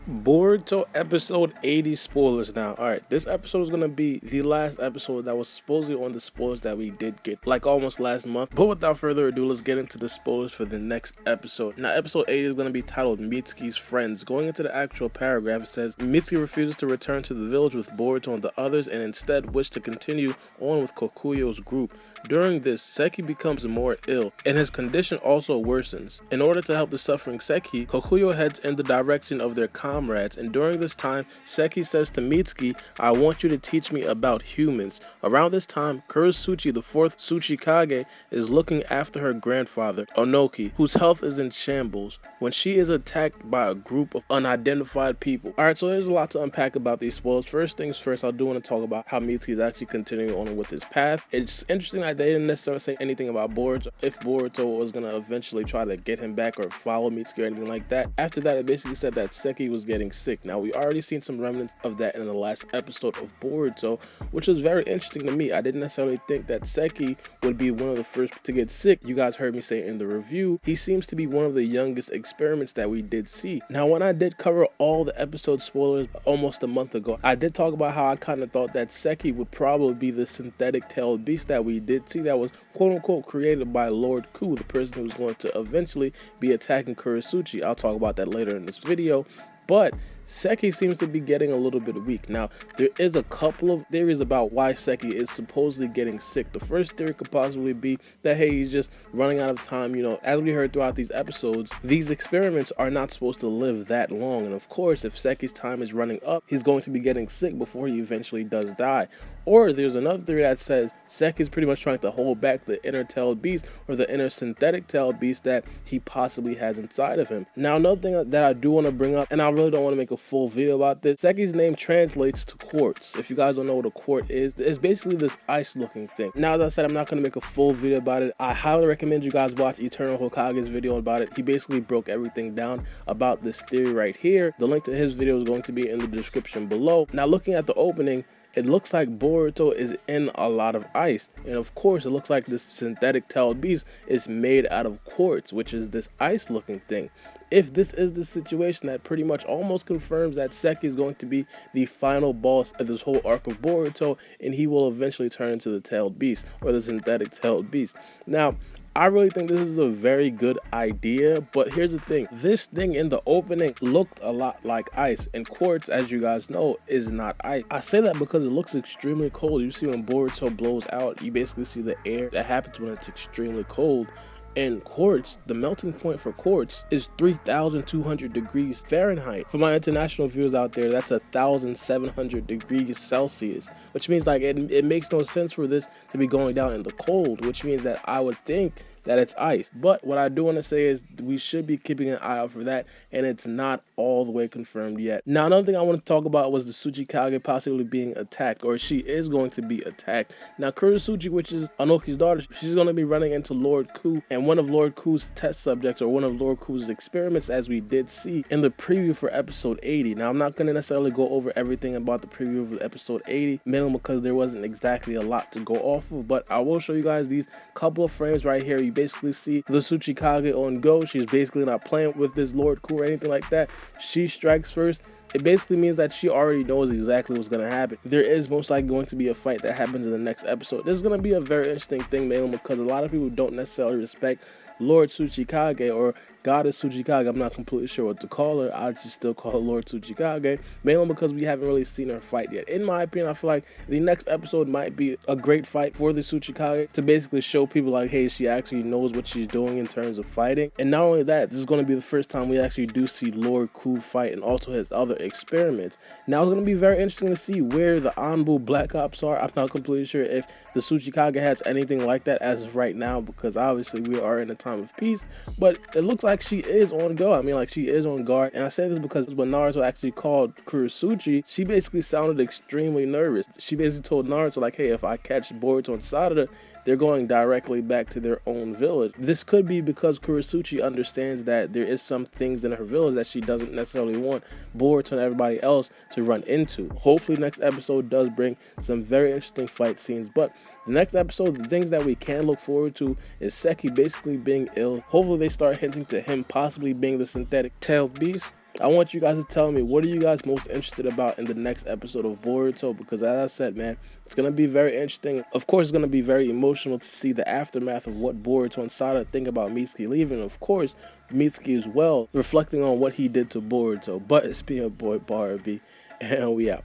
Boruto episode 80 spoilers now. Alright, this episode is gonna be the last episode that was supposedly on the spoilers that we did get, like almost last month. But without further ado, let's get into the spoilers for the next episode. Now, episode 80 is gonna be titled Mitsuki's Friends. Going into the actual paragraph, it says, Mitsuki refuses to return to the village with Boruto and the others and instead wished to continue on with Kokuyo's group. During this, Seki becomes more ill, and his condition also worsens. In order to help the suffering Seki, Kokuyo heads in the direction of their comrades, and during this time, Seki says to Mitsuki, I want you to teach me about humans. Around this time, Kurotsuchi, the fourth tsuchikage, is looking after her grandfather, Onoki, whose health is in shambles, when she is attacked by a group of unidentified people. Alright, so there's a lot to unpack about these spoilers. First things first, I do want to talk about how Mitsuki is actually continuing on with his path. It's interesting that they didn't necessarily say anything about Boruto, if Boruto was going to eventually try to get him back or follow Mitsuki or anything like that. After that, it basically said that Seki was getting sick. Now, we already seen some remnants of that in the last episode of Boruto, which was very interesting to me. I didn't necessarily think that Seki would be one of the first to get sick. You guys heard me say in the review, he seems to be one of the youngest experiments that we did see. Now, when I did cover all the episode spoilers almost a month ago, I did talk about how I kind of thought that Seki would probably be the synthetic tailed beast that we did see that was quote-unquote created by Lord Ku, the person who's going to eventually be attacking Kurotsuchi. I'll talk about that later in this video. But Seki seems to be getting a little bit weak. Now, there is a couple of theories about why Seki is supposedly getting sick. The first theory could possibly be that, hey, he's just running out of time. You know, as we heard throughout these episodes, these experiments are not supposed to live that long. And of course, if Seki's time is running up, he's going to be getting sick before he eventually does die. Or there's another theory that says Seki's pretty much trying to hold back the inner tailed beast or the inner synthetic tailed beast that he possibly has inside of him. Now, another thing that I do want to bring up, and I really don't want to make a full video about this, Seki's name translates to quartz. If you guys don't know what a quartz is, it's basically this ice looking thing. Now, as I said, I'm not going to make a full video about it. I highly recommend you guys watch Eternal Hokage's video about it. He basically broke everything down about this theory right here. The link to his video is going to be in the description below. Now, looking at the opening, it looks like Boruto is in a lot of ice. And of course, it looks like this synthetic tailed beast is made out of quartz, which is this ice looking thing. If this is the situation, that pretty much almost confirms that Seki is going to be the final boss of this whole arc of Boruto, and he will eventually turn into the tailed beast, or the synthetic tailed beast. Now, I really think this is a very good idea, but here's the thing. This thing in the opening looked a lot like ice, and quartz, as you guys know, is not ice. I say that because it looks extremely cold. You see when Boruto blows out, you basically see the air that happens when it's extremely cold. And quartz, the melting point for quartz is 3,200 degrees Fahrenheit. For my international viewers out there, that's 1,700 degrees Celsius, which means like it makes no sense for this to be going down in the cold, which means that I would think that it's ice. But what I do want to say is we should be keeping an eye out for that, and it's not all the way confirmed yet. Now, another thing I want to talk about was the tsuchikage possibly being attacked, or she is going to be attacked. Now, Kurotsuchi, which is Onoki's daughter, she's going to be running into Lord Ku, and one of Lord Ku's test subjects, or one of Lord Ku's experiments, as we did see in the preview for episode 80. Now, I'm not going to necessarily go over everything about the preview of episode 80, mainly because there wasn't exactly a lot to go off of, but I will show you guys these couple of frames right here. You basically see the tsuchikage on go. She's basically not playing with this Lord Ku or anything like that. She strikes first. It basically means that she already knows exactly what's going to happen. There is most likely going to be a fight that happens in the next episode. This is going to be a very interesting thing, mainly because a lot of people don't necessarily respect Lord Tsuchikage or Goddess Tsuchikage. I'm not completely sure what to call her. I just still call her Lord Tsuchikage, mainly because we haven't really seen her fight yet. In my opinion, I feel like the next episode might be a great fight for the Tsuchikage to basically show people like, hey, she actually knows what she's doing in terms of fighting. And not only that, this is going to be the first time we actually do see Lord Ku fight and also his other experiments. Now, it's going to be very interesting to see where the Anbu Black Ops are. I'm not completely sure if the Tsuchikage has anything like that as of right now, because obviously we are in a time of peace, but it looks like she is on go. I mean, like, she is on guard. And I say this because when Naruto actually called Kurotsuchi, she basically sounded extremely nervous. She basically told Naruto, like, hey, if I catch Boruto and Sarada, they're going directly back to their own village. This could be because Kurotsuchi understands that there is some things in her village that she doesn't necessarily want Boruto and everybody else to run into. Hopefully next episode does bring some very interesting fight scenes, but the next episode, the things that we can look forward to is Seki basically being ill. Hopefully they start hinting to him possibly being the synthetic tailed beast. I want you guys to tell me, what are you guys most interested about in the next episode of Boruto? Because as I said, man, it's going to be very interesting. Of course, it's going to be very emotional to see the aftermath of what Boruto and Sada think about Mitsuki leaving. Of course, Mitsuki as well, reflecting on what he did to Boruto. But it's been your boy, Baara B, and we out.